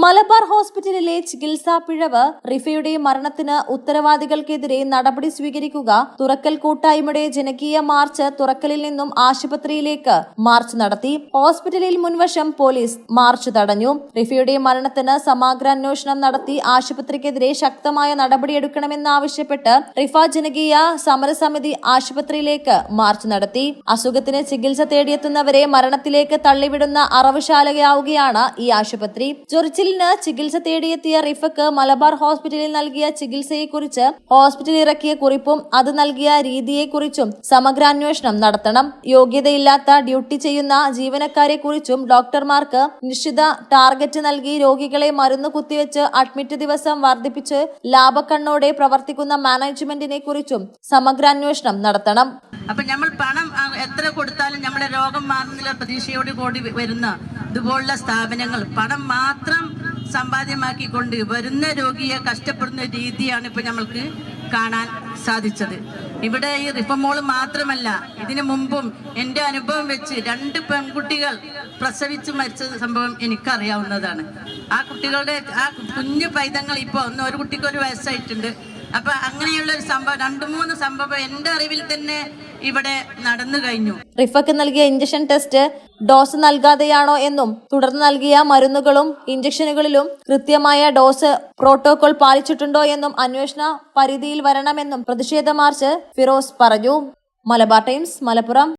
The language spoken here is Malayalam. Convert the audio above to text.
മലബാർ ഹോസ്പിറ്റലിലെ ചികിത്സാ പിഴവ്, റിഫയുടെ മരണത്തിന് ഉത്തരവാദികൾക്കെതിരെ നടപടി സ്വീകരിക്കുക, തുറക്കൽ കൂട്ടായ്മയുടെ ജനകീയ മാർച്ച് തുറക്കലിൽ നിന്നും ആശുപത്രിയിലേക്ക് മാർച്ച് നടത്തി. ഹോസ്പിറ്റലിൽ മുൻവശം പോലീസ് മാർച്ച് തടഞ്ഞു. റിഫയുടെ മരണത്തിന് സമഗ്രാന്വേഷണം നടത്തി ആശുപത്രിക്കെതിരെ ശക്തമായ നടപടിയെടുക്കണമെന്നാവശ്യപ്പെട്ട് റിഫ ജനകീയ സമരസമിതി ആശുപത്രിയിലേക്ക് മാർച്ച് നടത്തി. അസുഖത്തിന് ചികിത്സ തേടിയെത്തുന്നവരെ മരണത്തിലേക്ക് തള്ളിവിടുന്ന അറവുശാലയാവുകയാണ് ഈ ആശുപത്രി. ചൊറിച്ചിലിന് ചികിത്സ തേടിയെത്തിയ റിഫക്ക് മലബാർ ഹോസ്പിറ്റലിൽ നൽകിയ ചികിത്സയെക്കുറിച്ച് ഹോസ്പിറ്റൽ ഇറക്കിയ കുറിപ്പും അത് നൽകിയ രീതിയെക്കുറിച്ചും സമഗ്രാന്വേഷണം നടത്തണം. യോഗ്യതയില്ലാത്ത ഡ്യൂട്ടി ചെയ്യുന്ന ജീവനക്കാരെ കുറിച്ചും ഡോക്ടർമാർക്ക് നിശ്ചിത ടാർഗറ്റ് നൽകി രോഗികളെ മരുന്ന് കുത്തിവെച്ച് അഡ്മിറ്റ് ദിവസം വർദ്ധിപ്പിച്ച് ലാഭക്കണ്ണോടെ പ്രവർത്തിക്കുന്ന മാനേജ്മെന്റിനെ കുറിച്ചും സമഗ്രാന്വേഷണം നടത്തണം. അപ്പൊ നമ്മൾ പണം എത്ര കൊടുത്താലും നമ്മുടെ രോഗം മാറുന്നില്ല പ്രതീക്ഷയോട് കൂടി വരുന്ന ഇതുപോലുള്ള സ്ഥാപനങ്ങൾ പണം മാത്രം സമ്പാദ്യമാക്കിക്കൊണ്ട് വരുന്ന രോഗിയെ കഷ്ടപ്പെടുന്ന രീതിയാണ് ഇപ്പൊ നമ്മൾക്ക് കാണാൻ സാധിച്ചത്. ഇവിടെ ഈ റിഫമോള് മാത്രമല്ല, ഇതിനു മുമ്പും എൻ്റെ അനുഭവം വെച്ച് 2 പെൺകുട്ടികൾ പ്രസവിച്ച് മരിച്ച സംഭവം എനിക്കറിയാവുന്നതാണ്. ആ കുട്ടികളുടെ ആ കുഞ്ഞു പൈതങ്ങൾ ഇപ്പോൾ ഒരു കുട്ടിക്ക് 1 വയസ്സായിട്ടുണ്ട്. അപ്പൊ അങ്ങനെയുള്ള ഒരു സംഭവം 2-3 സംഭവം എന്റെ അറിവിൽ തന്നെ ഇവിടെ നടന്നു കഴിഞ്ഞു. റിഫക്ക് നൽകിയ ഇഞ്ചക്ഷൻ ടെസ്റ്റ് ഡോസ് നൽകാതെയാണോ എന്നും തുടർന്ന് നൽകിയ മരുന്നുകളും ഇഞ്ചക്ഷനുകളിലും കൃത്യമായ ഡോസ് പ്രോട്ടോകോൾ പാലിച്ചിട്ടുണ്ടോ എന്നും അന്വേഷണ പരിധിയിൽ വരണമെന്നും പ്രതിഷേധ മാർച്ച് ഫിറോസ് പറഞ്ഞു. മലബാർ ടൈംസ്, മലപ്പുറം.